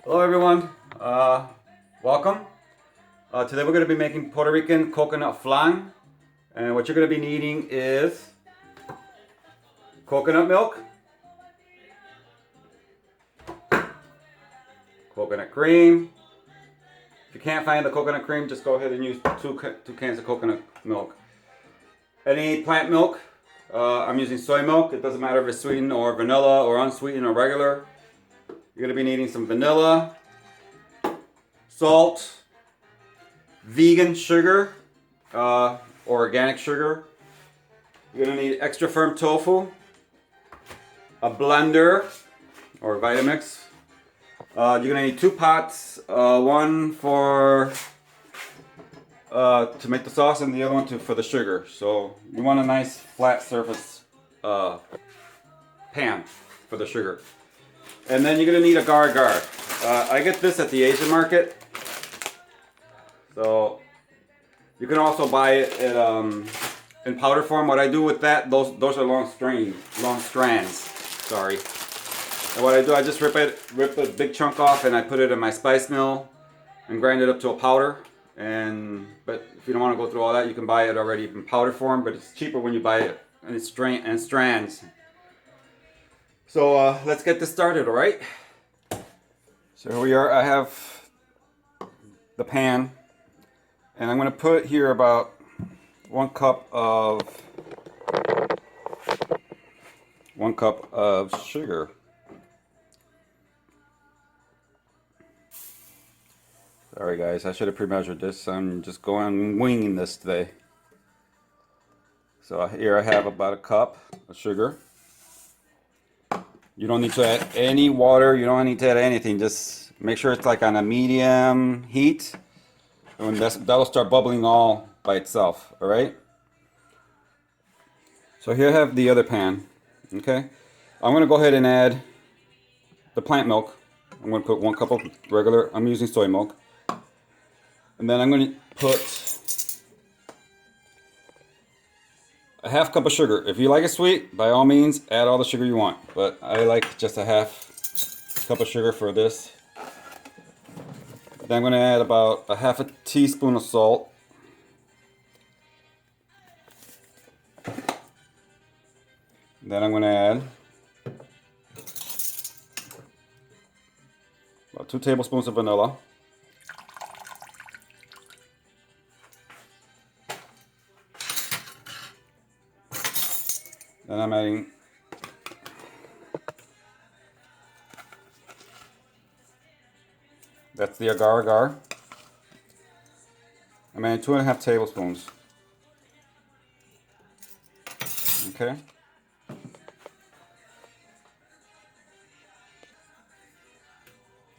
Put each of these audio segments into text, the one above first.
Hello everyone, welcome. Today we're going to be making Puerto Rican coconut flan, and what you're going to be needing is coconut milk, coconut cream. If you can't find the coconut cream, just go ahead and use two cans of coconut milk. Any plant milk, I'm using soy milk. It doesn't matter if it's sweetened or vanilla or unsweetened or regular. You're going to be needing some vanilla, salt, vegan sugar, or organic sugar. You're gonna need extra firm tofu, a blender or Vitamix. You're gonna need 2 pots, one for to make the sauce and the other one for the sugar. So you want a nice flat surface pan for the sugar. And then you're gonna need agar-agar. I get this at the Asian market. So you can also buy it in powder form. What I do with that, those are long strands. Sorry. And what I do, I just rip a big chunk off, and I put it in my spice mill and grind it up to a powder. But if you don't want to go through all that, you can buy it already in powder form. But it's cheaper when you buy it in strands. So let's get this started. All right. So here we are. I have the pan. And I'm going to put here about 1 cup of sugar. Sorry guys, I should have pre-measured this. I'm just winging this today. So here I have about 1 cup of sugar. You don't need to add any water. You don't need to add anything. Just make sure it's like on a medium heat. And that'll start bubbling all by itself, all right? So here I have the other pan, okay? I'm gonna go ahead and add the plant milk. I'm gonna put 1 cup of regular, I'm using soy milk. And then I'm gonna put a 1/2 cup of sugar. If you like it sweet, by all means, add all the sugar you want. But I like just a 1/2 cup of sugar for this. Then I'm going to add about a 1/2 teaspoon of salt. Then I'm going to add about 2 tablespoons of vanilla. Then I'm adding that's the agar-agar. I'm adding 2.5 tablespoons. Okay.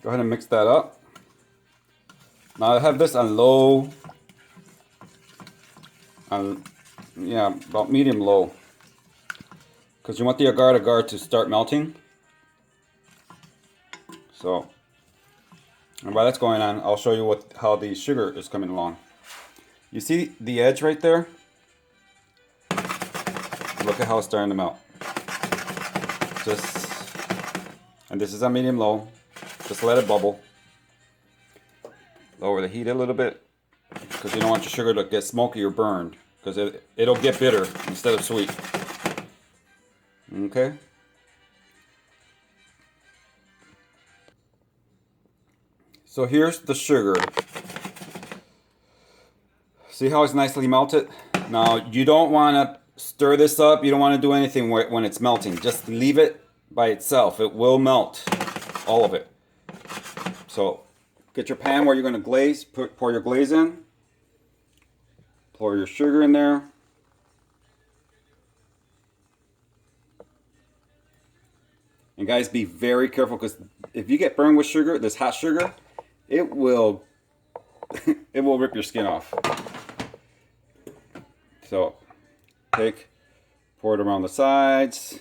Go ahead and mix that up. Now I have this on low, about medium low, because you want the agar-agar to start melting. So, and while that's going on, I'll show you how the sugar is coming along. You see the edge right there? Look at how it's starting to melt. And this is on medium low. Just let it bubble. Lower the heat a little bit, because you don't want your sugar to get smoky or burned, because it'll get bitter instead of sweet. Okay. So here's the sugar. See how it's nicely melted? Now you don't want to stir this up. You don't want to do anything when it's melting. Just leave it by itself. It will melt, all of it. So get your pan where you're going to glaze. Pour your glaze in. Pour your sugar in there. And guys, be very careful, because if you get burned with sugar, this hot sugar, it will it will rip your skin off. So pour it around the sides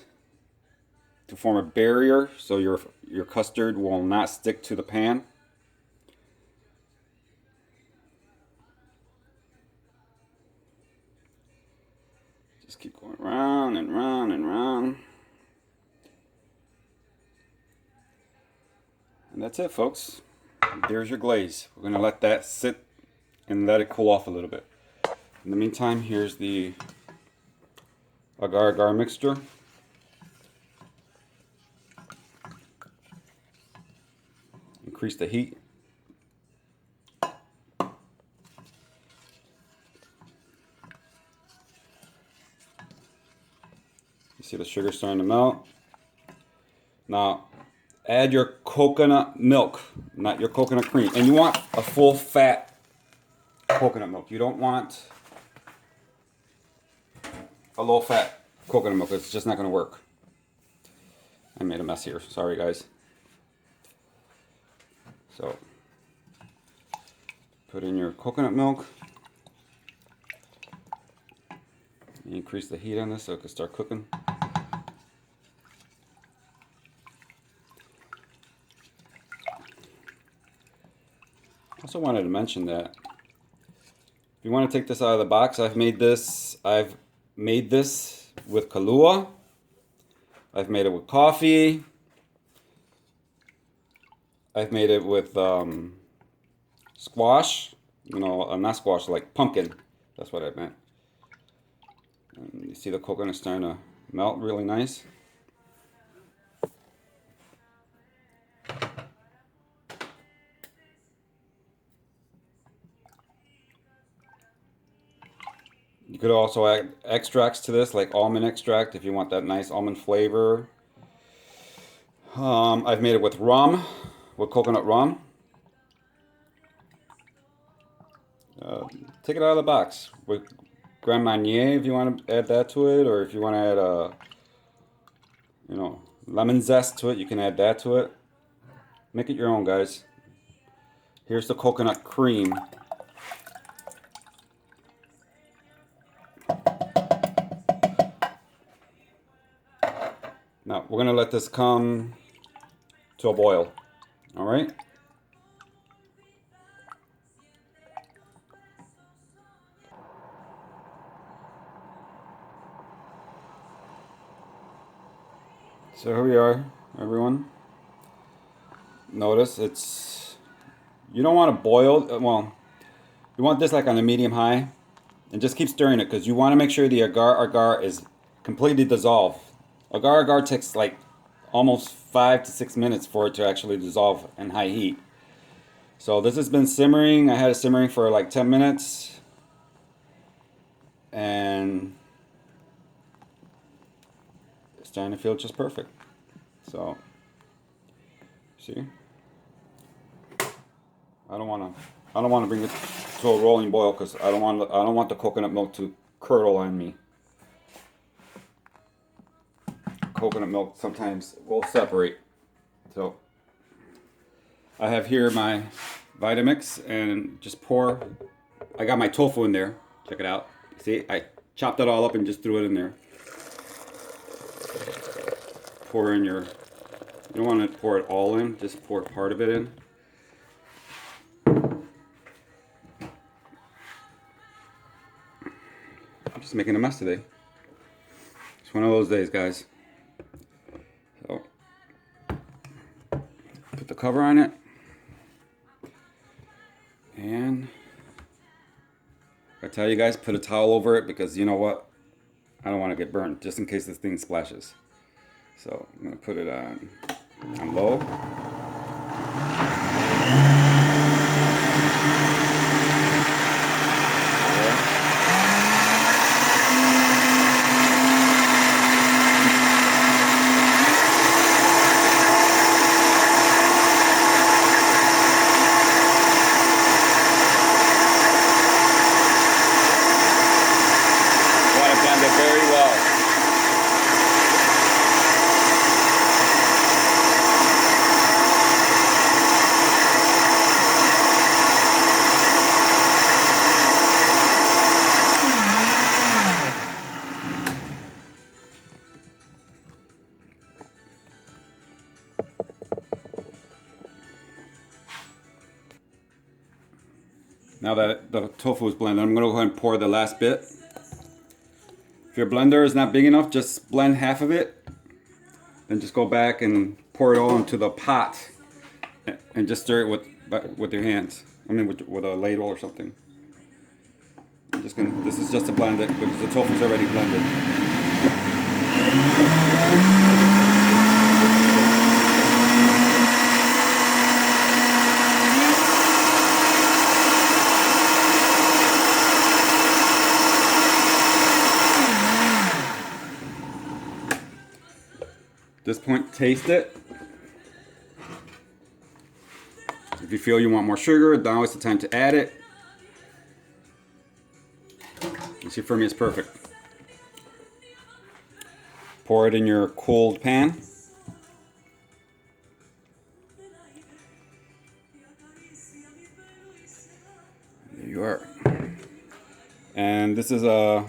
to form a barrier so your custard will not stick to the pan. Just keep going round and round and round. And that's it, folks. There's your glaze. We're going to let that sit and let it cool off a little bit. In the meantime, here's the agar-agar mixture. Increase the heat. You see the sugar starting to melt. Now, add your coconut milk, not your coconut cream. And you want a full fat coconut milk. You don't want a low fat coconut milk. It's just not going to work. I made a mess here. Sorry, guys. So, put in your coconut milk. Increase the heat on this so it can start cooking. Also wanted to mention that if you want to take this out of the box, I've made this with Kahlua. I've made it with coffee. I've made it with squash. You know, not squash, like pumpkin. That's what I meant. And you see the coconut starting to melt really nice. You could also add extracts to this, like almond extract, if you want that nice almond flavor. I've made it with rum, with coconut rum. Take it out of the box with Grand Marnier if you want to add that to it, or if you want to add lemon zest to it, you can add that to it. Make it your own, guys. Here's the coconut cream. Now, we're going to let this come to a boil. All right? So here we are, everyone. Notice you don't want to boil, well, you want this like on a medium high. And just keep stirring it because you want to make sure the agar-agar is completely dissolved. Agar-agar takes like almost 5 to 6 minutes for it to actually dissolve in high heat. So this has been simmering. I had it simmering for like 10 minutes. And it's starting to feel just perfect. So, see? I don't want to bring it to a rolling boil because I don't want the coconut milk to curdle on me. Coconut milk sometimes will separate. So I have here my Vitamix and just pour. I got my tofu in there. Check it out. See, I chopped it all up and just threw it in there. Pour in your. You don't want to pour it all in. Just pour part of it in. I'm just making a mess today. It's one of those days, guys. So, put the cover on it. And I tell you guys, put a towel over it because you know what? I don't want to get burned just in case this thing splashes. So, I'm going to put it on low. Now that the tofu is blended, I'm going to go ahead and pour the last bit. If your blender is not big enough, just blend half of it. Then just go back and pour it all into the pot and just stir it with your hands. I mean, with a ladle or something. I'm just gonna. This is just to blend it because the tofu's already blended. At this point, taste it. If you feel you want more sugar, now is the time to add it. You see, for me, it's perfect. Pour it in your cooled pan. There you are. And this is a,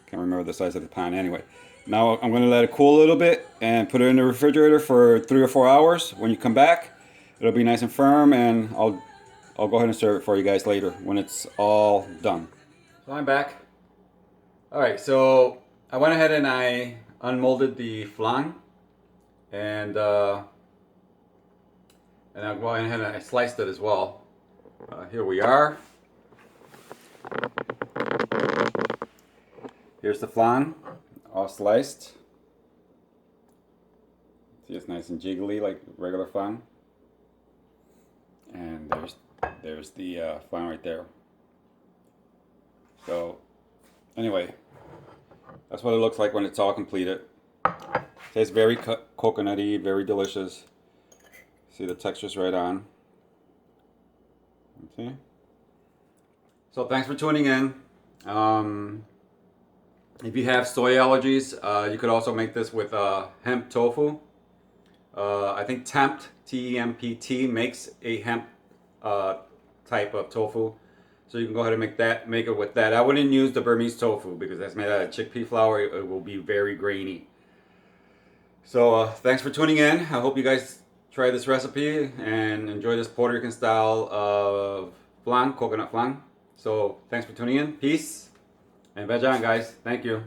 can't remember the size of the pan anyway. Now I'm going to let it cool a little bit and put it in the refrigerator for 3 or 4 hours. When you come back, it'll be nice and firm, and I'll go ahead and serve it for you guys later when it's all done. So I'm back. Alright, so I went ahead and I unmolded the flan, and I went ahead and I sliced it as well. Here we are. Here's the flan, all sliced. See, it's nice and jiggly like regular flan. And there's the flan right there. So anyway, that's what it looks like when it's all completed. Tastes very coconutty, very delicious. See, the texture's right on. See? So thanks for tuning in. If you have soy allergies, you could also make this with hemp tofu. I think Tempt, T-E-M-P-T, makes a hemp type of tofu. So you can go ahead and make it with that. I wouldn't use the Burmese tofu because that's made out of chickpea flour. It will be very grainy. So thanks for tuning in. I hope you guys try this recipe and enjoy this Puerto Rican style of flan, coconut flan. So thanks for tuning in. Peace. And veg on, guys. Thank you.